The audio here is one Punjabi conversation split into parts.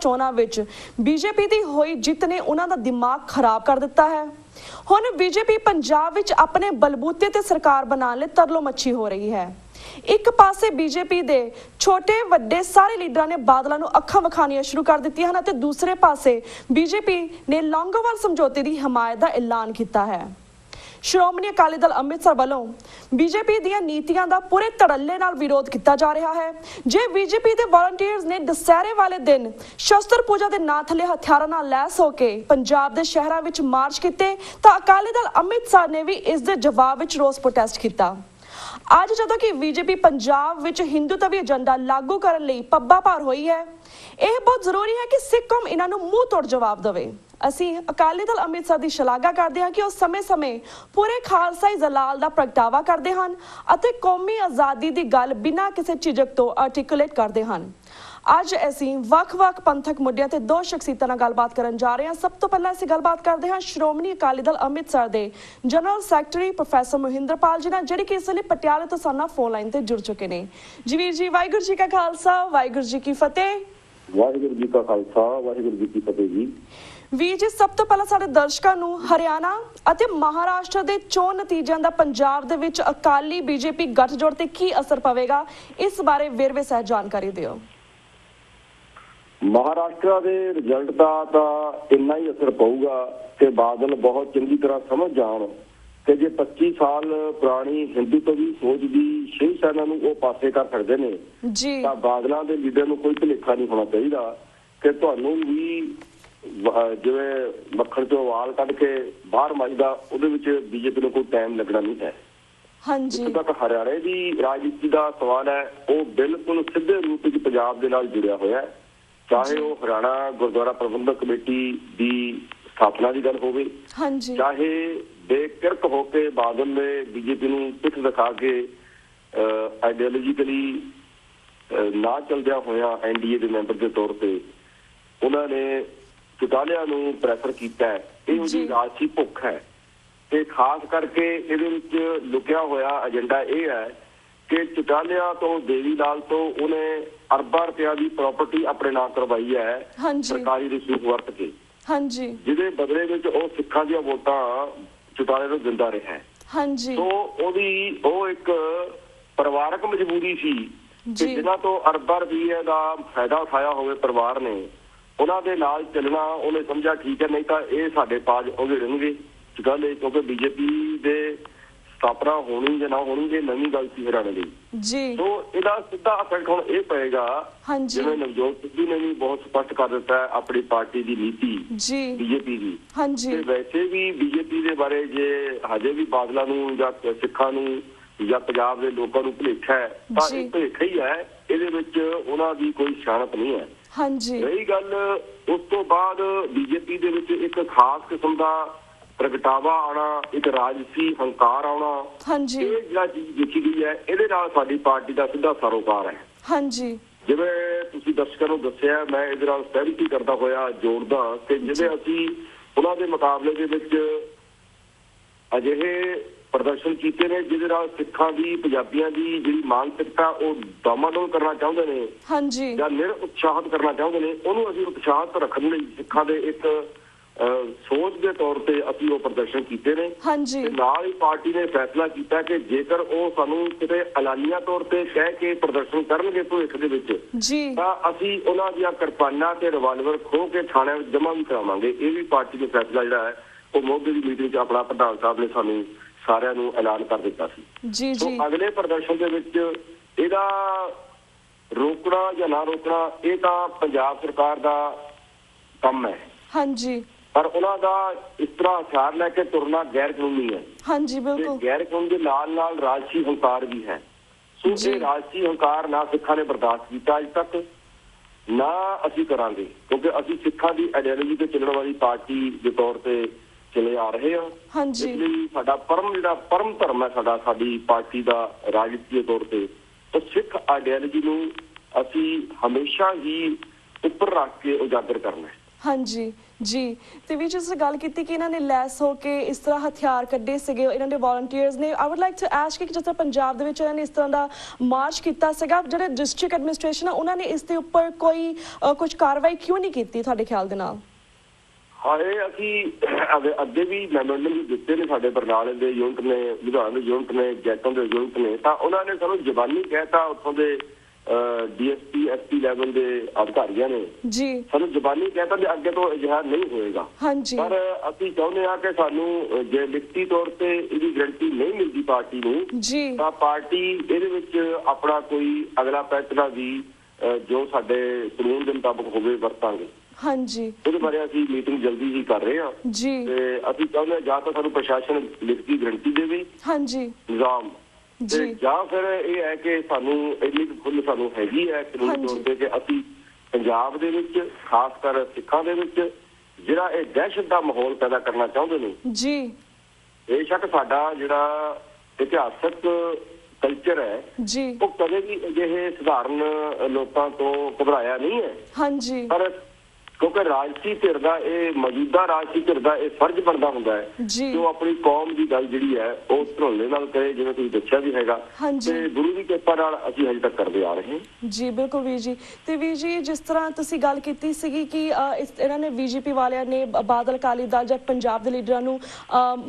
ਚੋਣਾਂ ਵਿੱਚ ਬੀਜੇਪੀ ਦੀ ਹੋਈ ਜਿੱਤ ਨੇ ਉਹਨਾਂ ਦਾ ਦਿਮਾਗ ਖਰਾਬ ਕਰ ਦਿੱਤਾ ਹੈ। ਹੁਣ ਬੀਜੇਪੀ ਪੰਜਾਬ ਵਿੱਚ ਆਪਣੇ ਬਲਬੂਤੇ ਤੇ ਸਰਕਾਰ ਬਣਾਉਣ ਲਈ ਤਰਲੋ ਮੱਛੀ ਹੋ ਰਹੀ ਹੈ। ਇੱਕ ਪਾਸੇ ਬੀਜੇਪੀ ਦੇ ਛੋਟੇ ਵੱਡੇ ਸਾਰੇ ਲੀਡਰਾਂ ਨੇ ਬਾਦਲਾਂ ਨੂੰ ਅੱਖਾਂ ਵਿਖਾਉਣੀਆਂ ਸ਼ੁਰੂ ਕਰ ਦਿੱਤੀਆਂ ਹਨ ਅਤੇ ਦੂਸਰੇ ਪਾਸੇ ਬੀਜੇਪੀ ਨੇ ਲੌਂਗੋਵਾਲ ਸਮਝੌਤੇ ਦੀ ਹਮਾਇਤ ਦਾ ਐਲਾਨ ਕੀਤਾ ਹੈ। ਸ਼੍ਰੋਮਣੀ ਅਕਾਲੀ ਦਲ ਅੰਮ੍ਰਿਤਸਰ ਵੱਲੋਂ ਬੀਜੇਪੀ ਦੀਆਂ ਨੀਤੀਆਂ ਦਾ ਪੂਰੇ ਧੜੱਲੇ ਨਾਲ ਵਿਰੋਧ ਕੀਤਾ ਜਾ ਰਿਹਾ ਹੈ। ਜੇ ਬੀਜੇਪੀ ਦੇ ਵਾਲੰਟੀਅਰਸ ਨੇ ਦੁਸਹਿਰੇ ਵਾਲੇ ਦਿਨ ਸ਼ਸਤਰ ਪੂਜਾ ਦੇ ਨਾਂ ਥੱਲੇ ਹਥਿਆਰਾਂ ਨਾਲ ਲੈਸ ਹੋ ਕੇ ਪੰਜਾਬ ਦੇ ਸ਼ਹਿਰਾਂ ਵਿੱਚ ਮਾਰਚ ਕੀਤੇ ਤਾਂ ਅਕਾਲੀ ਦਲ ਅੰਮ੍ਰਿਤਸਰ ਨੇ ਵੀ ਇਸ ਦੇ ਜਵਾਬ ਵਿੱਚ ਰੋਸ ਪ੍ਰੋਟੈਸਟ ਕੀਤਾ। ਅੱਜ ਜਦੋਂ ਕਿ ਬੀਜੇਪੀ ਪੰਜਾਬ ਵਿੱਚ ਹਿੰਦੂਤਵੀ ਏਜੰਡਾ ਲਾਗੂ ਕਰਨ ਲਈ ਪੱਬਾਂ ਭਾਰ ਹੋਈ ਹੈ, ਇਹ ਬਹੁਤ ਜ਼ਰੂਰੀ ਹੈ ਕਿ ਸਿੱਖ ਕੌਮ ਇਹਨਾਂ ਨੂੰ ਮੂੰਹ ਤੋੜ ਜਵਾਬ ਦੇਵੇ। ਅਸੀਂ ਅਕਾਲੀ ਦਲ ਅੰਮ੍ਰਿਤਸਰ ਦੀ ਸ਼ਲਾਘਾ ਕਰਦੇ ਹਾਂ ਕਿ ਉਹ ਸਮੇਂ-ਸਮੇਂ ਪੂਰੇ ਖਾਲਸਾਈ ਜਲਾਲ ਦਾ ਪ੍ਰਗਟਾਵਾ ਕਰਦੇ ਹਨ ਅਤੇ ਕੌਮੀ ਆਜ਼ਾਦੀ ਦੀ ਗੱਲ ਬਿਨਾਂ ਕਿਸੇ ਝਿਜਕ ਤੋਂ ਆਰਟੀਕੂਲੇਟ ਕਰਦੇ ਹਨ। ਅੱਜ ਅਸੀਂ ਵੱਖ-ਵੱਖ ਪੰਥਕ ਮੁੱਦਿਆਂ ਤੇ ਦੋ ਸ਼ਖਸੀਅਤਾਂ ਨਾਲ ਗੱਲਬਾਤ ਕਰਨ ਜਾ ਰਹੇ ਹਾਂ। ਸਭ ਤੋਂ ਪਹਿਲਾਂ ਅਸੀਂ ਗੱਲਬਾਤ ਕਰਦੇ ਹਾਂ ਸ਼੍ਰੋਮਣੀ ਅਕਾਲੀ ਦਲ ਅੰਮ੍ਰਿਤਸਰ ਦੇ ਜਨਰਲ ਸੈਕਟਰੀ ਪ੍ਰੋਫੈਸਰ ਮਹਿੰਦਰਪਾਲ ਜੀ ਨਾਲ, ਜਿਹੜੇ ਕਿ ਇਸ ਵੇਲੇ ਪਟਿਆਲੇ ਤੋਂ ਸਾਡੇ ਨਾਲ ਫੋਨ ਲਾਈਨ ਤੇ ਜੁੜ ਚੁੱਕੇ ਨੇ। ਜੀ ਵੀਰ ਜੀ, ਵਾਹਿਗੁਰੂ ਜੀ ਕਾ ਖਾਲਸਾ, ਵਾਹਿਗੁਰੂ ਜੀ ਕੀ ਫਤਿਹ। ਵਾਹਿਗੁਰੂ ਜੀ ਕਾ ਖਾਲਸਾ, ਵਾਹਿਗੁਰੂ ਜੀ ਕੀ ਫਤਿਹ ਜੀ। ਵੀਰ ਜੀ, ਸਭ ਤੋਂ ਪਹਿਲਾਂ ਸਾਡੇ ਦਰਸ਼ਕਾਂ ਨੂੰ ਹਰਿਆਣਾ ਅਤੇ ਮਹਾਰਾਸ਼ਟਰ ਦੇ ਚੋਣ ਨਤੀਜਿਆਂ ਦਾ ਪੰਜਾਬ ਦੇ ਵਿੱਚ ਅਕਾਲੀ ਬੀਜੇਪੀ ਗੱਠਜੋੜ ਤੇ ਕੀ ਅਸਰ ਪਵੇਗਾ, ਇਸ ਬਾਰੇ ਵੇਰਵੇ ਸਹਿਤ ਜਾਣਕਾਰੀ ਦਿਓ। ਮਹਾਰਾਸ਼ਟਰ ਦੇ ਰਿਜ਼ਲਟ ਦਾ ਤਾਂ ਇੰਨਾ ਹੀ ਅਸਰ ਪਊਗਾ ਕਿ ਬਾਦਲ ਬਹੁਤ ਚੰਗੀ ਤਰ੍ਹਾਂ ਸਮਝ ਜਾਣ ਕਿ ਜੇ 25 ਸਾਲ ਪੁਰਾਣੀ ਹਿੰਦੂਤਵੀ ਸੋਚ ਦੀ ਸ਼ਿਵ ਸੈਨਾ ਨੂੰ ਉਹ ਪਾਸੇ ਕਰ ਸਕਦੇ ਨੇ ਜੀ, ਤਾਂ ਬਾਦਲਾਂ ਦੇ ਲੀਡਰ ਨੂੰ ਕੋਈ ਭੁਲੇਖਾ ਨਹੀਂ ਹੋਣਾ ਚਾਹੀਦਾ ਕਿ ਤੁਹਾਨੂੰ ਵੀ ਜਿਵੇਂ ਮੱਖਣ ਚੋਂ ਵਾਲ ਕੱਢ ਕੇ ਬਾਹਰ ਮਾਈਦਾ, ਉਹਦੇ ਵਿੱਚ ਬੀਜੇਪੀ ਨੂੰ ਕੋਈ ਟਾਈਮ ਲੱਗਣਾ ਨਹੀਂ ਹੈ। ਹਾਂਜੀ, ਜਿੱਥੇ ਤੱਕ ਹਰਿਆਣੇ ਦੀ ਰਾਜਨੀਤੀ ਦਾ ਸਵਾਲ ਹੈ, ਉਹ ਬਿਲਕੁਲ ਸਿੱਧੇ ਰੂਪ ਵਿੱਚ ਪੰਜਾਬ ਦੇ ਨਾਲ ਜੁੜਿਆ ਹੋਇਆ ਹੈ। ਚਾਹੇ ਉਹ ਹਰਿਆਣਾ ਗੁਰਦੁਆਰਾ ਪ੍ਰਬੰਧਕ ਕਮੇਟੀ ਦੀ ਸਥਾਪਨਾ ਦੀ ਗੱਲ ਹੋਵੇ, ਚਾਹੇ ਬੇਕਿਰਕ ਹੋ ਕੇ ਬਾਦਲ ਨੇ ਬੀਜੇਪੀ ਨੂੰ ਪਿੱਠ ਦਿਖਾ ਕੇ ਆਈਡੀਓਲੋਜੀਕਲੀ ਨਾ ਚੱਲਦਿਆਂ ਹੋਇਆ ਐਨਡੀਏ ਦੇ ਮੈਂਬਰ ਦੇ ਤੌਰ ਤੇ ਉਹਨਾਂ ਨੇ ਚੁਟਾਲਿਆਂ ਨੂੰ ਪ੍ਰੈਫਰ ਕੀਤਾ ਹੈ। ਇਹ ਉਹਦੀ ਰਾਜਸੀ ਭੁੱਖ ਹੈ ਤੇ ਖਾਸ ਕਰਕੇ ਇਹਦੇ ਵਿੱਚ ਲੁਕਿਆ ਹੋਇਆ ਏਜੰਡਾ ਇਹ ਹੈ ਕਿ ਚੁਟਾਲਿਆਂ ਤੋਂ ਦੇਵੀ ਲਾਲ ਤੋਂ ਉਹਨੇ ਅਰਬਾਂ ਰੁਪਇਆ ਦੀ ਪ੍ਰਾਪਰਟੀ ਆਪਣੇ ਨਾਂ ਕਰਵਾਈ ਹੈ ਸਰਕਾਰੀ ਰਸੂਖ ਵਰਤ ਕੇ, ਜਿਹਦੇ ਬਦਲੇ ਵਿੱਚ ਉਹ ਸਿੱਖਾਂ ਦੀਆਂ ਵੋਟਾਂ ਚੁਟਾਲੇ ਨੂੰ ਦਿੰਦਾ ਰਿਹਾ ਹੈ। ਸੋ ਉਹ ਇੱਕ ਪਰਿਵਾਰਕ ਮਜਬੂਰੀ ਸੀ ਕਿ ਜਿਨ੍ਹਾਂ ਤੋਂ ਅਰਬਾਂ ਰੁਪਏ ਦਾ ਫਾਇਦਾ ਉਠਾਇਆ ਹੋਵੇ ਪਰਿਵਾਰ ਨੇ, ਉਹਨਾਂ ਦੇ ਨਾਲ ਚੱਲਣਾ ਉਹਨੇ ਸਮਝਿਆ ਠੀਕ ਹੈ, ਨਹੀਂ ਤਾਂ ਇਹ ਸਾਡੇ ਪਾਜ ਉਘੜਨਗੇ ਗੱਲ ਇਹ, ਕਿਉਂਕਿ ਬੀਜੇਪੀ ਦੇ ਸਥਾਪਨਾ ਹੋਣੀ ਜਾਂ ਨਾ ਹੋਣੀ ਇਹ ਨਵੀਂ ਗੱਲ ਸੀ ਹਰਿਆਣੇ ਦੀ। ਸੋ ਇਹਦਾ ਸਿੱਧਾ ਇਫੈਕਟ ਹੁਣ ਇਹ ਪਏਗਾ, ਜਿਵੇਂ ਨਵਜੋਤ ਸਿੱਧੂ ਨੇ ਵੀ ਬਹੁਤ ਸਪਸ਼ਟ ਕਰ ਦਿੱਤਾ ਆਪਣੀ ਪਾਰਟੀ ਦੀ ਨੀਤੀ ਬੀਜੇਪੀ ਦੀ, ਤੇ ਵੈਸੇ ਵੀ ਬੀਜੇਪੀ ਦੇ ਬਾਰੇ ਜੇ ਹਜੇ ਵੀ ਬਾਦਲਾਂ ਨੂੰ ਜਾਂ ਸਿੱਖਾਂ ਨੂੰ ਜਾਂ ਪੰਜਾਬ ਦੇ ਲੋਕਾਂ ਨੂੰ ਭੁਲੇਖਾ ਹੈ ਤਾਂ ਇਹ ਭੁਲੇਖਾ ਹੀ ਹੈ, ਇਹਦੇ ਵਿੱਚ ਉਹਨਾਂ ਦੀ ਕੋਈ ਸਿਆਣਪ ਨਹੀਂ ਹੈ। ਰਹੀ ਗੱਲ ਉਸ ਤੋਂ ਬਾਅਦ ਬੀਜੇਪੀ ਦੇ ਵਿੱਚ ਇੱਕ ਖਾਸ ਕਿਸਮ ਦਾ ਪ੍ਰਗਟਾਵਾ ਆਉਣਾ, ਇੱਕ ਰਾਜਸੀ ਹੰਕਾਰ ਆਉਣਾ, ਇਹ ਜਿਹੜਾ ਚੀਜ਼ ਦੇਖੀ ਗਈ ਹੈ, ਇਹਦੇ ਨਾਲ ਸਾਡੀ ਪਾਰਟੀ ਦਾ ਸਿੱਧਾ ਸਰੋਕਾਰ ਹੈ। ਜਿਵੇਂ ਤੁਸੀਂ ਦਰਸ਼ਕਾਂ ਨੂੰ ਦੱਸਿਆ, ਮੈਂ ਇਹਦੇ ਨਾਲ ਸਹਿਮਤੀ ਕਰਦਾ ਹੋਇਆ ਜੋੜਦਾ ਕਿ ਜਿਵੇਂ ਅਸੀਂ ਉਹਨਾਂ ਦੇ ਮੁਕਾਬਲੇ ਦੇ ਵਿੱਚ ਅਜਿਹੇ ਪ੍ਰਦਰਸ਼ਨ ਕੀਤੇ ਨੇ ਜਿਹਦੇ ਨਾਲ ਸਿੱਖਾਂ ਦੀ, ਪੰਜਾਬੀਆਂ ਦੀ ਜਿਹੜੀ ਮਾਨਸਿਕਤਾ ਉਹ ਦਮਾਦਮ ਕਰਨਾ ਚਾਹੁੰਦੇ ਨੇ ਜਾਂ ਨਿਰ ਉਤਸ਼ਾਹਿਤ ਕਰਨਾ ਚਾਹੁੰਦੇ ਨੇ, ਉਹਨੂੰ ਅਸੀਂ ਉਤਸ਼ਾਹਿਤ ਰੱਖਣ ਲਈ ਸਿੱਖਾਂ ਦੇ ਇੱਕ ਸੋਚ ਦੇ ਤੌਰ ਤੇ ਅਸੀਂ ਉਹ ਪ੍ਰਦਰਸ਼ਨ ਕੀਤੇ ਨੇ। ਤੇ ਨਾਲ ਹੀ ਪਾਰਟੀ ਨੇ ਫੈਸਲਾ ਕੀਤਾ ਕਿ ਜੇਕਰ ਉਹ ਸਾਨੂੰ ਕਿਤੇ ਐਲਾਨੀਆ ਤੌਰ ਤੇ ਕਹਿ ਕੇ ਪ੍ਰਦਰਸ਼ਨ ਕਰਨਗੇ ਭਵਿੱਖ ਦੇ ਵਿੱਚ ਤਾਂ ਅਸੀਂ ਉਹਨਾਂ ਦੀਆਂ ਕਿਰਪਾਨਾਂ ਤੇ ਰਿਵਾਲਵਰ ਖੋਹ ਕੇ ਥਾਣਿਆਂ ਵਿੱਚ ਜਮ੍ਹਾਂ ਵੀ ਕਰਾਵਾਂਗੇ। ਇਹ ਵੀ ਪਾਰਟੀ ਦਾ ਫੈਸਲਾ ਜਿਹੜਾ ਹੈ ਉਹ ਮੋਗੇ ਦੀ ਮੀਟਿੰਗ 'ਚ ਆਪਣਾ ਪ੍ਰਧਾਨ ਸਾਹਿਬ ਨੇ ਸਾਨੂੰ ਸਾਰਿਆਂ ਨੂੰ ਐਲਾਨ ਕਰ ਦਿੱਤਾ ਸੀ। ਸੋ ਅਗਲੇ ਪ੍ਰਦਰਸ਼ਨ ਦੇ ਵਿੱਚ ਇਹਦਾ ਰੋਕਣਾ ਜਾਂ ਨਾ ਰੋਕਣਾ ਇਹ ਤਾਂ ਪੰਜਾਬ ਸਰਕਾਰ ਦਾ ਕੰਮ ਹੈ, ਪਰ ਉਹਨਾਂ ਦਾ ਇਸ ਤਰ੍ਹਾਂ ਹਥਿਆਰ ਲੈ ਕੇ ਤੁਰਨਾ ਗੈਰ ਕਾਨੂੰਨੀ ਹੈ। ਗੈਰ ਕਾਨੂੰਨ ਦੇ ਨਾਲ ਨਾਲ ਰਾਜਸੀ ਹੰਕਾਰ ਵੀ ਹੈ। ਸੋ ਇਹ ਰਾਜਸੀ ਹੰਕਾਰ ਨਾ ਸਿੱਖਾਂ ਨੇ ਬਰਦਾਸ਼ਤ ਕੀਤਾ ਅੱਜ ਤੱਕ, ਨਾ ਅਸੀਂ ਕਰਾਂਗੇ, ਕਿਉਂਕਿ ਅਸੀਂ ਸਿੱਖਾਂ ਦੀ ਆਈਡੀਓਲੋਜੀ ਤੇ ਚੱਲਣ ਵਾਲੀ ਪਾਰਟੀ ਦੇ ਤੌਰ ਤੇ ਚਲੇ ਆ ਰਹੇ ਹਾਂ। ਇਸ ਲਈ ਸਾਡਾ ਪਰਮ ਧਰਮ ਹੈ ਸਾਡੀ ਪਾਰਟੀ ਦਾ ਰਾਜਨੀਤੀ ਦੇ ਤੌਰ ਤੇ, ਤਾਂ ਸਿੱਖ ਆਈਡੀਓਲੋਜੀ ਨੂੰ ਅਸੀਂ ਹਮੇਸ਼ਾ ਹੀ ਉੱਪਰ ਰੱਖ ਕੇ ਉਜਾਗਰ ਕਰਨਾ ਹੈ। हाँ जी जी। ਤੇ ਵੀ ਜਿਸ ਗੱਲ ਕੀਤੀ ਕਿ ਇਹਨਾਂ ਨੇ ਲੈਸ ਹੋ ਕੇ ਇਸ ਤਰ੍ਹਾਂ ਹਥਿਆਰ ਕੱਢੇ ਸੀਗੇ ਇਹਨਾਂ ਦੇ ਵੋਲੰਟੀਅਰਸ ਨੇ, I would like to ask ਕਿ ਜਿਸ ਤਰ੍ਹਾਂ ਪੰਜਾਬ ਦੇ ਵਿੱਚ ਇਹਨਾਂ ਨੇ ਇਸ ਤਰ੍ਹਾਂ ਦਾ ਮਾਰਚ ਕੀਤਾ ਸੀਗਾ, ਜਿਹੜੇ ਡਿਸਟ੍ਰਿਕਟ ਐਡਮਿਨਿਸਟ੍ਰੇਸ਼ਨ ਆ ਉਹਨਾਂ ਨੇ ਇਸ ਦੇ ਉੱਪਰ ਕੋਈ ਕੁਝ ਕਾਰਵਾਈ ਕਿਉਂ ਨਹੀਂ ਕੀਤੀ ਤੁਹਾਡੇ ਖਿਆਲ ਦੇ ਨਾਲ? ਹਾਂ, ਇਹ ਅਸੀਂ ਅੱਗੇ ਵੀ ਮੈਮੋਰੰਡਮ ਵੀ ਦਿੱਤੇ ਨੇ, ਸਾਡੇ ਬਰਨਾਲੇ ਦੇ ਯੂਨਿਟ ਨੇ, ਲੁਧਿਆਣਾ ਦੇ ਯੂਨਿਟ ਨੇ, ਜੈਤੋਂ ਦੇ ਯੂਨਿਟ ਨੇ, ਤਾਂ ਉਹਨਾਂ ਨੇ ਸਾਨੂੰ ਜ਼ਬਾਨੀ ਕਹਿਤਾ, ਉੱਥੋਂ ਦੇ ਡੀਐਸਪੀ ਐਸਪੀ ਲੈਵਲ ਦੇ ਅਧਿਕਾਰੀਆਂ ਨੇ ਜੀ ਸਾਨੂੰ ਜ਼ਬਾਨੀ ਕਹਿਤਾ ਵੀ ਅੱਗੇ ਤੋਂ ਇਜ਼ਹਾਰ ਨਹੀਂ ਹੋਏਗਾ। ਹਾਂਜੀ। ਪਰ ਅਸੀਂ ਚਾਹੁੰਦੇ ਹਾਂ ਕਿ ਸਾਨੂੰ ਜੇ ਲਿਖਤੀ ਤੌਰ ਤੇ ਇਹਦੀ ਗਰੰਟੀ ਨਹੀਂ ਮਿਲਦੀ ਪਾਰਟੀ ਨੂੰ ਜੀ ਤਾਂ ਪਾਰਟੀ ਇਹਦੇ ਵਿੱਚ ਆਪਣਾ ਕੋਈ ਅਗਲਾ ਫੈਸਲਾ ਵੀ ਜੋ ਸਾਡੇ ਕਾਨੂੰਨ ਦੇ ਮੁਤਾਬਕ ਹੋਵੇ ਵਰਤਾਂਗੇ। ਹਾਂਜੀ, ਉਹਦੇ ਬਾਰੇ ਅਸੀਂ ਮੀਟਿੰਗ ਜਲਦੀ ਹੀ ਕਰ ਰਹੇ ਹਾਂ ਜੀ ਤੇ ਅਸੀਂ ਚਾਹੁੰਦੇ ਹਾਂ ਜਾਂ ਤਾਂ ਸਾਨੂੰ ਪ੍ਰਸ਼ਾਸਨ ਲਿਖਤੀ ਗਰੰਟੀ ਦੇਵੇ ਹਾਂਜੀ ਨਿਜ਼ਾਮ ਤੇ ਜਾਂ ਫਿਰ ਇਹ ਹੈ ਕਿ ਸਾਨੂੰ ਇੰਨੀ ਖੁੱਲ੍ਹ ਸਾਨੂੰ ਹੈਗੀ ਹੈ ਕਾਨੂੰਨੀ ਤੌਰ ਤੇ ਕਿ ਅਸੀਂ ਪੰਜਾਬ ਦੇ ਵਿੱਚ ਖਾਸ ਕਰ ਸਿੱਖਾਂ ਦੇ ਵਿੱਚ ਜਿਹੜਾ ਇਹ ਦਹਿਸ਼ਤ ਦਾ ਮਾਹੌਲ ਪੈਦਾ ਕਰਨਾ ਚਾਹੁੰਦੇ ਨੇ ਜੀ, ਬੇਸ਼ੱਕ ਸਾਡਾ ਜਿਹੜਾ ਇਤਿਹਾਸਕ ਕਲਚਰ ਹੈ ਜੀ ਉਹ ਕਦੇ ਵੀ ਅਜਿਹੇ ਸਧਾਰਨ ਲੋਕਾਂ ਤੋਂ ਘਬਰਾਇਆ ਨਹੀਂ ਹੈ ਹਾਂਜੀ, ਪਰ ਕਿਉਂਕਿ ਰਾਜਸੀ ਧਿਰ ਦਾ ਇਹ ਮੌਜੂਦਾ ਰਾਜਸੀ ਧਿਰ ਦਾ ਇਹ ਫਰਜ਼ ਬਣਦਾ ਹੁੰਦਾ ਹੈ ਕਿ ਉਹ ਆਪਣੀ ਕੌਮ ਦੀ ਗੱਲ ਜਿਹੜੀ ਹੈ ਉਹ ਧੜੱਲੇ ਨਾਲ ਕਰੇ, ਜਿਵੇਂ ਤੁਸੀਂ ਦੱਸਿਆ ਵੀ ਹੈਗਾ ਤੇ ਗੁਰੂ ਦੀ ਕਿਰਪਾ ਨਾਲ ਅਸੀਂ ਹਜੇ ਤੱਕ ਕਰਦੇ ਆ ਰਹੇ ਹਾਂ ਜੀ। ਬਿਲਕੁਲ ਵੀਰ ਜੀ। ਤੇ ਵੀਰ ਜੀ ਜਿਸ ਤਰ੍ਹਾਂ ਤੁਸੀਂ ਗੱਲ ਕੀਤੀ ਸੀਗੀ ਕਿ ਇਹਨਾਂ ਨੇ ਬੀਜੇਪੀ ਵਾਲਿਆਂ ਨੇ ਬਾਦਲ ਅਕਾਲੀ ਦਲ ਜਾਂ ਪੰਜਾਬ ਦੇ ਲੀਡਰਾਂ ਨੂੰ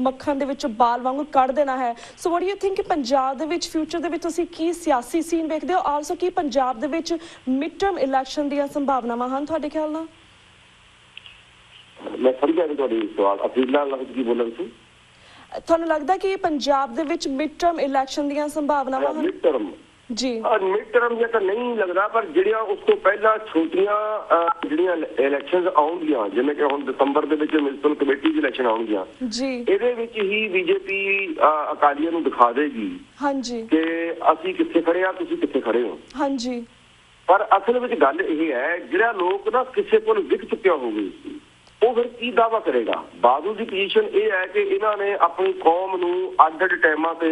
ਮੱਖਣ ਦੇ ਵਿੱਚ ਬਾਲ ਵਾਂਗੂ ਕੱਢ ਦੇਣਾ ਹੈ, ਸੋ ਵਾਟ ਡੂ ਯੂ ਥਿੰਕ ਕਿ ਪੰਜਾਬ ਦੇ ਵਿੱਚ ਫਿਊਚਰ ਦੇ ਵਿੱਚ ਤੁਸੀਂ ਕੀ ਸਿਆਸੀ ਸੀਨ ਵੇਖਦੇ ਹੋ? ਆਲਸੋ ਕੀ ਪੰਜਾਬ ਦੇ ਵਿੱਚ ਮਿਡ ਟਰਮ ਇਲੈਕਸ਼ਨ ਦੀਆਂ ਸੰਭਾਵਨਾਵਾਂ ਹਨ ਤੁਹਾਡੇ ਖਿਆਲ ਨਾਲ? ਮੈਂ ਸਮਝਿਆ ਨਹੀਂ ਤੁਹਾਡੀ ਸਵਾਲ, ਅਫੀਲਾ ਲਫ਼ਜ਼ ਕੀ ਬੋਲਿਆ ਤੁਸੀਂ? ਤੁਹਾਨੂੰ ਲੱਗਦਾ ਕਿ ਪੰਜਾਬ ਦੇ ਵਿੱਚ ਮਿਡ ਟਰਮ ਇਲੈਕਸ਼ਨ ਦੀਆਂ ਸੰਭਾਵਨਾਵਾਂ ਹਨ? ਮਿਡ ਟਰਮ ਜੀ ਮਿਡ ਟਰਮ ਜਾਂ ਤਾਂ ਨਹੀਂ ਲੱਗਦਾ, ਪਰ ਜਿਹੜੀਆਂ ਉਸ ਤੋਂ ਪਹਿਲਾਂ ਛੋਟੀਆਂ ਜਿਹੜੀਆਂ ਇਲੈਕਸ਼ਨਸ ਆਉਣਗੀਆਂ, ਜਿਵੇਂ ਕਿ ਹੁਣ ਦਸੰਬਰ ਦੇ ਵਿੱਚ ਮਿਊਨਿਸਪਲ ਕਮੇਟੀ ਦੀ ਇਲੈਕਸ਼ਨ ਆਉਣਗੀਆਂ ਜੀ, ਇਹਦੇ ਵਿੱਚ ਹੀ ਬੀਜੇਪੀ ਅਕਾਲੀਆਂ ਨੂੰ ਦਿਖਾ ਦੇਗੀ ਹਾਂਜੀ ਕਿ ਅਸੀਂ ਕਿੱਥੇ ਖੜੇ ਆ, ਤੁਸੀਂ ਕਿੱਥੇ ਖੜੇ ਹੋ ਹਾਂਜੀ। ਪਰ ਅਸਲ ਵਿੱਚ ਗੱਲ ਇਹ ਹੈ ਜਿਹੜਾ ਲੋਕ ਨਾ ਕਿਸੇ ਕੋਲ ਵਿਕ ਚੁੱਕਿਆ ਹੋਵੇ ਉਹ ਫਿਰ ਕੀ ਦਾਅਵਾ ਕਰੇਗਾ? ਬਾਦਲ ਦੀ ਪੋਜੀਸ਼ਨ ਇਹ ਹੈ ਕਿ ਇਹਨਾਂ ਨੇ ਆਪਣੀ ਕੌਮ ਨੂੰ ਅੱਡ-ਅੱਡ ਟਾਈਮਾਂ ਤੇ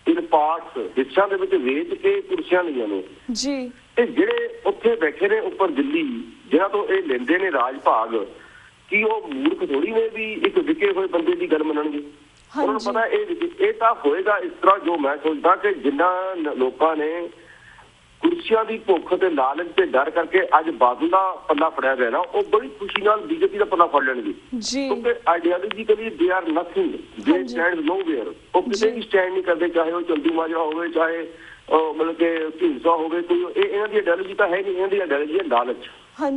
ਇਨ ਪਾਰਟਸ ਹਿੱਸਿਆਂ ਦੇ ਵਿੱਚ ਵੇਚ ਕੇ ਕੁਰਸੀਆਂ ਲਈਆਂ ਨੇ ਜੀ, ਤੇ ਜਿਹੜੇ ਉੱਥੇ ਬੈਠੇ ਨੇ ਉੱਪਰ ਦਿੱਲੀ ਜਿਹਨਾਂ ਤੋਂ ਇਹ ਲੈਂਦੇ ਨੇ ਰਾਜ ਭਾਗ, ਕੀ ਉਹ ਮੂਰਖ ਥੋੜੀ ਨੇ ਵੀ ਇੱਕ ਵਿਕੇ ਹੋਏ ਬੰਦੇ ਦੀ ਗੱਲ ਮੰਨਣਗੇ? ਉਹਨਾਂ ਨੂੰ ਪਤਾ ਇਹ ਤਾਂ ਹੋਏਗਾ ਇਸ ਤਰ੍ਹਾਂ, ਜੋ ਮੈਂ ਸੋਚਦਾ ਕਿ ਜਿਨ੍ਹਾਂ ਲੋਕਾਂ ਨੇ ਕੁਰਸੀਆਂ ਦੀ ਭੁੱਖ ਤੇ ਲਾਲਚ ਤੇ ਡਰ ਕਰਕੇ ਅੱਜ ਬਾਦਲ ਦਾ ਪੱਲਾ ਫੜਿਆ ਗਿਆ ਨਾ, ਉਹ ਬੜੀ ਖੁਸ਼ੀ ਨਾਲ ਬੀਜੇਪੀ ਦਾ ਪੱਲਾ ਫੜ ਲੈਣਗੇ ਕਿਉਂਕਿ ਆਈਡੀਓਲੋਜੀਕਲੀ ਦੇ ਆਰ ਨਥਿੰਗ, ਦੇ ਸਟੈਂਡ ਨੋਵੇਅਰ। ਉਹ ਕਿਤੇ ਵੀ ਸਟੈਂਡ ਨਹੀਂ ਕਰਦੇ, ਚਾਹੇ ਉਹ ਚੰਦੂ ਮਾਜਰਾ ਹੋਵੇ, ਚਾਹੇ ਮਤਲਬ ਕਿ ਢੀਂਡਸਾ ਹੋਵੇ, ਕੋਈ ਇਹਨਾਂ ਦੀ ਆਈਡੀਓਲੋਜੀ ਤਾਂ ਹੈ ਨਹੀਂ, ਇਹਨਾਂ ਦੀ ਆਈਡੀਓਲੋਜੀ ਹੈ ਲਾਲਚ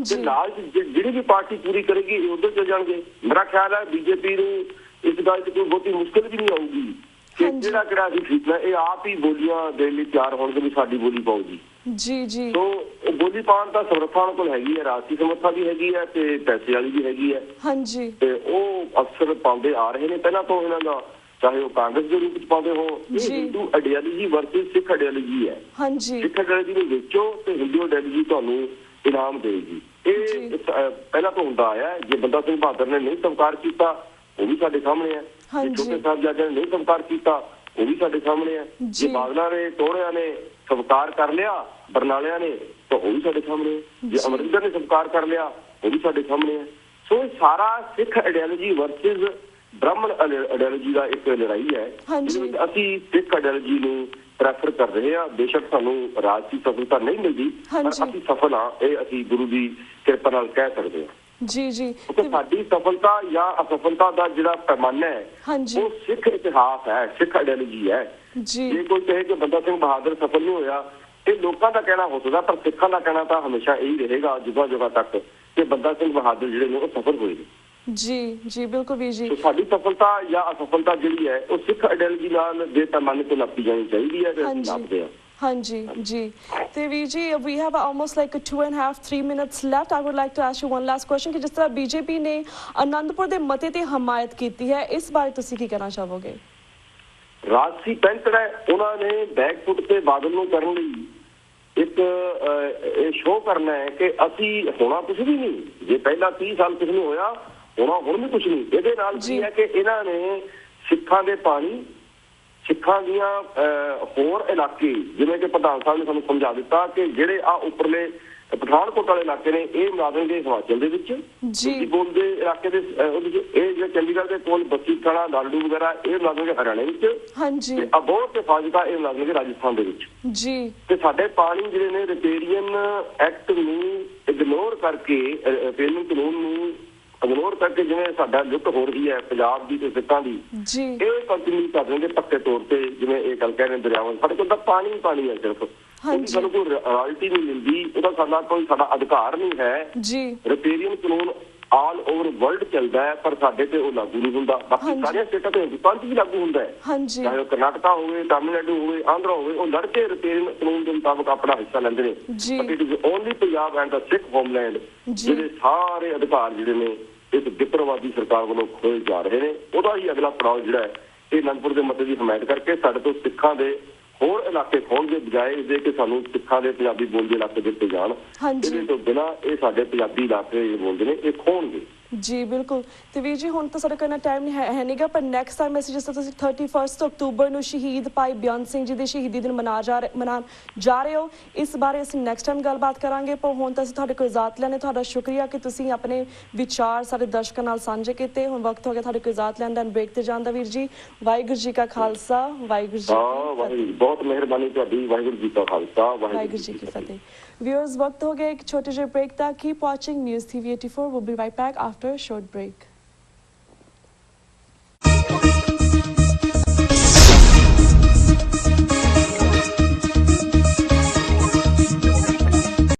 ਤੇ ਲਾਲਚ ਜਿਹੜੀ ਵੀ ਪਾਰਟੀ ਪੂਰੀ ਕਰੇਗੀ ਇਹ ਉਧਰ ਚਲੇ ਜਾਣਗੇ। ਮੇਰਾ ਖਿਆਲ ਹੈ ਬੀਜੇਪੀ ਨੂੰ ਇਸ ਗੱਲ 'ਚ ਕੋਈ ਬਹੁਤੀ ਮੁਸ਼ਕਿਲ ਵੀ ਨਹੀਂ ਆਊਗੀ ਕਿ ਜਿਹੜਾ ਕਿਹੜਾ ਅਸੀਂ ਖਰੀਦਣਾ, ਇਹ ਆਪ ਹੀ ਬੋਲੀਆਂ ਦੇਣ ਲਈ ਤਿਆਰ ਹੋਣਗੇ ਵੀ ਸਾਡੀ ਬੋਲੀ ਪਾਓ ਜੀ ਜੀ ਜੀ। ਤੋ ਬੋਲੀ ਪਾਉਣ ਦਾ ਸਮਰੱਥਾ ਉਹਨਾਂ ਕੋਲ ਹੈਗੀ ਹੈ, ਰਾਜਸੀ ਸਮਰੱਥਾ ਵੀ ਹੈਗੀ ਹੈ ਤੇ ਪੈਸੇ ਵਾਲੀ ਵੀ ਹੈਗੀ ਹੈ ਹਾਂਜੀ, ਤੇ ਉਹ ਅਕਸਰ ਪਾਉਂਦੇ ਆ ਰਹੇ ਨੇ ਪਹਿਲਾਂ ਤੋਂ ਇਹਨਾਂ ਦਾ, ਚਾਹੇ ਉਹ ਕਾਂਗਰਸ ਦੇ ਰੂਪ ਵਿੱਚ ਪਾਉਂਦੇ ਹੋ। ਇਹ ਹਿੰਦੂ ਆਈਡੀਓਲੋਜੀ ਵਰਸਸ ਸਿੱਖ ਆਈਡੀਓਲੋਜੀ ਹੈ ਹਾਂਜੀ, ਸਿੱਖ ਆਈਡੀਓਲੋਜੀ ਨੂੰ ਵੇਚੋ ਤੇ ਹਿੰਦੂ ਆਈਡੀਓਲੋਜੀ ਤੁਹਾਨੂੰ ਇਨਾਮ ਦੇਗੀ। ਇਹ ਪਹਿਲਾਂ ਤੋਂ ਹੁੰਦਾ ਆਇਆ। ਜੇ ਬੰਦਾ ਸਿੰਘ ਬਹਾਦਰ ਨੇ ਨਹੀਂ ਸਵੀਕਾਰ ਕੀਤਾ ਉਹ ਵੀ ਸਾਡੇ ਸਾਹਮਣੇ ਹੈ, ਛੋਟੇ ਸਾਹਿਬਜ਼ਾਦਿਆਂ ਨੇ ਨਹੀਂ ਸਵੀਕਾਰ ਕੀਤਾ ਉਹ ਵੀ ਸਾਡੇ ਸਾਹਮਣੇ ਹੈ, ਜੇ ਬਾਦਲਾਂ ਨੇ ਟੋਹਰਿਆਂ ਨੇ ਸਵੀਕਾਰ ਕਰ ਲਿਆ ਬਰਨਾਲਿਆਂ ਨੇ ਤਾਂ ਉਹ ਵੀ ਸਾਡੇ ਸਾਹਮਣੇ ਹੈ, ਜੇ ਅਮਰਿੰਦਰ ਨੇ ਸਵੀਕਾਰ ਕਰ ਲਿਆ ਉਹ ਵੀ ਸਾਡੇ ਸਾਹਮਣੇ ਹੈ। ਸੋ ਇਹ ਸਾਰਾ ਸਿੱਖ ਆਈਡੀਓਲੋਜੀ ਵਰਸਸ ਬ੍ਰਾਹਮਣ ਆਈਡੀਓਲੋਜੀ ਦਾ ਇੱਕ ਲੜਾਈ ਹੈ ਜਿਹਦੇ ਵਿੱਚ ਅਸੀਂ ਸਿੱਖ ਆਈਡੀਓਲੋਜੀ ਨੂੰ ਪ੍ਰੈਫਰ ਕਰ ਰਹੇ ਹਾਂ। ਬੇਸ਼ੱਕ ਸਾਨੂੰ ਰਾਜਸੀ ਸਫਲਤਾ ਨਹੀਂ ਮਿਲਦੀ ਪਰ ਅਸੀਂ ਸਫਲ ਹਾਂ, ਇਹ ਅਸੀਂ ਗੁਰੂ ਦੀ ਕਿਰਪਾ ਨਾਲ ਕਹਿ ਸਕਦੇ ਹਾਂ ਜੀ ਜੀ। ਸਾਡੀ ਸਫਲਤਾ ਜਾਂ ਅਸਫਲਤਾ ਦਾ ਜਿਹੜਾ ਪੈਮਾਨਾ ਹੈ ਉਹ ਸਿੱਖ ਇਤਿਹਾਸ ਹੈ, ਸਿੱਖ ਆਈਡੀਓਲੋਜੀ ਹੈ ਜੀ। ਜੇ ਕੋਈ ਕਹੇ ਕਿ ਬੰਦਾ ਸਿੰਘ ਬਹਾਦਰ ਸਫਲ ਨਹੀਂ ਹੋਇਆ, ਇਹ ਲੋਕਾਂ ਦਾ ਕਹਿਣਾ ਹੋ ਸਕਦਾ, ਪਰ ਸਿੱਖਾਂ ਦਾ ਕਹਿਣਾ ਤਾਂ ਹਮੇਸ਼ਾ ਇਹੀ ਰਹੇਗਾ ਜੁਗਾ ਜੁਗਾ ਤੱਕ ਕਿ ਬੰਦਾ ਸਿੰਘ ਬਹਾਦਰ ਜਿਹੜੇ ਨੇ ਉਹ ਸਫਲ ਹੋਏ ਨੇ ਜੀ ਜੀ। ਬਿਲਕੁਲ ਵੀਰ ਜੀ, ਸਾਡੀ ਸਫਲਤਾ ਜਾਂ ਅਸਫਲਤਾ ਜਿਹੜੀ ਹੈ ਉਹ ਸਿੱਖ ਆਈਡੀਓਲੋਜੀ ਨਾਲ ਦੇ ਪੈਮਾਨੇ ਤੇ ਨਾਪੀ ਜਾਣੀ ਚਾਹੀਦੀ ਹੈ ਤੇ ਅਸੀਂ ਨਾਪਦੇ ਹਾਂ ਹਾਂਜੀ ਜੀ। ਤੇ ਵੀਰ ਜੀ we have almost like 2.5-3 minutes left. I would like to ask you one last question ਕਿ ਜਿਸ ਤਰ੍ਹਾਂ ਬੀਜੇਪੀ ਨੇ ਆਨੰਦਪੁਰ ਦੇ ਮਤੇ ਤੇ ਹਮਾਇਤ ਕੀਤੀ ਹੈ, ਇਸ ਬਾਰੇ ਤੁਸੀਂ ਕੀ ਕਹਿਣਾ ਚਾਹੋਗੇ? ਰਾਜਸੀ ਪੈਂਤੜ ਹੈ, ਉਹਨਾਂ ਨੇ ਬੈਕਫੁੱਟ ਤੇ ਬਾਦਲ ਨੂੰ ਕਰਨ ਲਈ ਇੱਕ ਇਹ ਸ਼ੋਅ ਕਰਨਾ ਹੈ ਕਿ ਅਸੀਂ ਹੋਣਾ ਕੁਛ ਵੀ ਨਹੀਂ, ਜੇ ਪਹਿਲਾਂ 30 ਸਾਲ ਕੁਛ ਨਹੀਂ ਹੋਇਆ ਹੋਣਾ ਹੁਣ ਵੀ ਕੁਛ ਨਹੀਂ। ਇਹਦੇ ਨਾਲ ਕੀ ਹੈ ਕਿ ਇਹਨਾਂ ਨੇ ਸਿੱਖਾਂ ਦੇ ਪਾਣੀ, ਸਿੱਖਾਂ ਦੀਆਂ ਹੋਰ ਇਲਾਕੇ, ਜਿਵੇਂ ਕਿ ਪ੍ਰਧਾਨ ਸਾਹਿਬ ਨੇ ਸਾਨੂੰ ਸਮਝਾ ਦਿੱਤਾ ਕਿ ਜਿਹੜੇ ਆ ਉੱਪਰਲੇ ਪਠਾਨਕੋਟ ਵਾਲੇ ਇਲਾਕੇ ਨੇ ਇਹ ਮਿਲਾ ਦੇਣਗੇ ਹਿਮਾਚਲ ਦੇ ਵਿੱਚ ਜੀ ਬੋਲਦੇ ਇਲਾਕੇ ਦੇ ਉਹਦੇ ਵਿੱਚ ਇਹ ਜਿਹੜੇ ਚੰਡੀਗੜ੍ਹ ਦੇ ਕੋਲ ਬੱਸੀ ਖਾਣਾ ਲਾਲੜੂ ਵਗੈਰਾ ਇਹ ਮਿਲਾ ਦੇਣਗੇ ਹਰਿਆਣੇ ਵਿੱਚ ਹਾਂਜੀ ਤੇ ਅਬੋਹਰ ਤੇ ਫਾਜ਼ਿਲਕਾ ਇਹ ਮਿਲਾ ਦੇਣਗੇ ਰਾਜਸਥਾਨ ਦੇ ਵਿੱਚ ਜੀ ਤੇ ਸਾਡੇ ਪਾਣੀ ਜਿਹੜੇ ਨੇ ਰਿਪੇਰੀਅਨ ਐਕਟ ਨੂੰ ਇਗਨੋਰ ਕਰਕੇ ਰਿਪੇਰੀਅਨ ਕਾਨੂੰਨ ਨੂੰ ਇਗਨੋਰ ਕਰਕੇ ਜਿਵੇਂ ਸਾਡਾ ਲੁੱਟ ਹੋ ਰਹੀ ਹੈ ਪੰਜਾਬ ਦੀ ਤੇ ਸਿੱਖਾਂ ਦੀ ਜੀ ਇਹ ਕੰਟੀਨਿਊ ਕਰ ਦੇਣਗੇ ਪੱਕੇ ਤੌਰ ਤੇ ਜਿਵੇਂ ਇਹ ਗੱਲ ਕਹਿ ਰਹੇ ਦਰਿਆਵਾਂ ਸਾਡੇ ਕੋਲ ਤਾਂ ਪਾਣੀ ਹੈ ਸਿਰਫ ਹਾਂਜੀ ਸਾਨੂੰ ਕੋਈ ਰਾਇਲਟੀ ਨਹੀਂ ਮਿਲਦੀ ਉਹਦਾ ਸਾਡਾ ਅਧਿਕਾਰ ਨਹੀਂ ਹੈ ਜੀ ਰਿਪੇਰੀਅਨ ਕਾਨੂੰਨ ਆਲ ਓਵਰ ਵਰਲਡ ਚੱਲਦਾ ਹੈ ਪਰ ਸਾਡੇ ਤੇ ਉਹ ਲਾਗੂ ਨਹੀਂ ਹੁੰਦਾ ਬਾਕੀ ਸਾਰੀਆਂ ਸਟੇਟਾਂ ਤੇ ਹਿੰਦੁਸਤਾਨ 'ਚ ਵੀ ਲਾਗੂ ਹੁੰਦਾ ਹੈ ਹਾਂਜੀ ਚਾਹੇ ਉਹ ਕਰਨਾਟਕਾ ਹੋਵੇ ਤਾਮਿਲਨਾਡੂ ਹੋਵੇ ਆਂਧਰਾ ਹੋਵੇ ਉਹ ਲੜ ਕੇ ਰਿਪੇਰੀਅਨ ਕਾਨੂੰਨ ਦੇ ਮੁਤਾਬਕ ਆਪਣਾ ਹਿੱਸਾ ਲੈਂਦੇ ਨੇ ਜੀ but it is only Punjab and the Sikh homeland ਜਿਹੜੇ ਸਾਰੇ ਅਧਿਕਾਰ ਜਿਹੜੇ ਨੇ ਇਸ ਵਿਪਰਵਾਦੀ ਸਰਕਾਰ ਵੱਲੋਂ ਖੋਏ ਜਾ ਰਹੇ ਨੇ ਉਹਦਾ ਹੀ ਅਗਲਾ ਪੜਾਅ ਜਿਹੜਾ ਹੈ ਇਹ ਅਨੰਦਪੁਰ ਦੇ ਮਤੇ ਦੀ ਹਮਾਇਤ ਕਰਕੇ ਸਾਡੇ ਤੋਂ ਸਿੱਖਾਂ ਦੇ ਹੋਰ ਇਲਾਕੇ ਖੋਣ ਦੇ ਬਜਾਏ ਇਸਦੇ ਕਿ ਸਾਨੂੰ ਸਿੱਖਾਂ ਦੇ ਪੰਜਾਬੀ ਬੋਲਦੇ ਇਲਾਕੇ ਦਿੱਤੇ ਜਾਣ ਇਹਦੇ ਤੋਂ ਬਿਨਾਂ ਇਹ ਸਾਡੇ ਪੰਜਾਬੀ ਇਲਾਕੇ ਬੋਲਦੇ ਨੇ ਇਹ ਖੋਣਗੇ ਜੀ ਬਿਲਕੁਲ ਤੇ ਵੀਰ ਜੀ ਹੁਣ ਤਾਂ ਸਾਡੇ ਕੋਲ ਟਾਈਮ ਹੈ ਨਹੀਂਗਾ ਪਰ ਨੈਕਸਟ ਟਾਈਮ ਅਸੀਂ ਜਿਸ ਤਰ੍ਹਾਂ ਤੁਸੀਂ 31 ਅਕਤੂਬਰ ਨੂੰ ਸ਼ਹੀਦ ਭਾਈ ਬਿਆਨ ਸਿੰਘ ਜੀ ਦੇ ਸ਼ਹੀਦੀ ਦਿਨ ਮਨਾਉਣ ਜਾ ਰਹੇ ਹੋ ਇਸ ਬਾਰੇ ਅਸੀਂ ਨੈਕਸਟ ਟਾਈਮ ਗੱਲਬਾਤ ਕਰਾਂਗੇ ਪਰ ਹੁਣ ਤਾਂ ਅਸੀਂ ਤੁਹਾਡੇ ਕੋਲ ਇਜਾਜ਼ਤ ਲੈਣੇ ਤੁਹਾਡਾ ਸ਼ੁਕਰੀਆ ਕਿ ਤੁਸੀਂ ਆਪਣੇ ਵਿਚਾਰ ਸਾਡੇ ਦਰਸ਼ਕਾਂ ਨਾਲ ਸਾਂਝੇ ਕੀਤੇ ਹੁਣ ਵਕਤ ਹੋ ਗਿਆ ਤੁਹਾਡੇ ਕੋਲ ਇਜਾਜ਼ਤ ਲੈਣ ਦਾ ਬ੍ਰੇਕ ਤੇ ਜਾਣ ਦਾ ਵੀਰ ਜੀ ਵਾਹਿਗੁਰੂ ਜੀ ਕਾ ਖਾਲਸਾ ਵਾਹਿਗੁਰੂ ਜੀ ਬਹੁਤ ਮਿਹਰਬਾਨੀ ਤੁਹਾਡੀ ਵਾਹਿਗੁਰੂ ਜੀ ਕਾ ਖਾਲਸਾ ਵਾਹਿਗੁਰੂ ਜੀ ਕੀ ਫਤਿਹ Viewers, वक्त हो गया एक छोटे से ब्रेक था. Keep watching News TV 84. We'll be right back after a short break.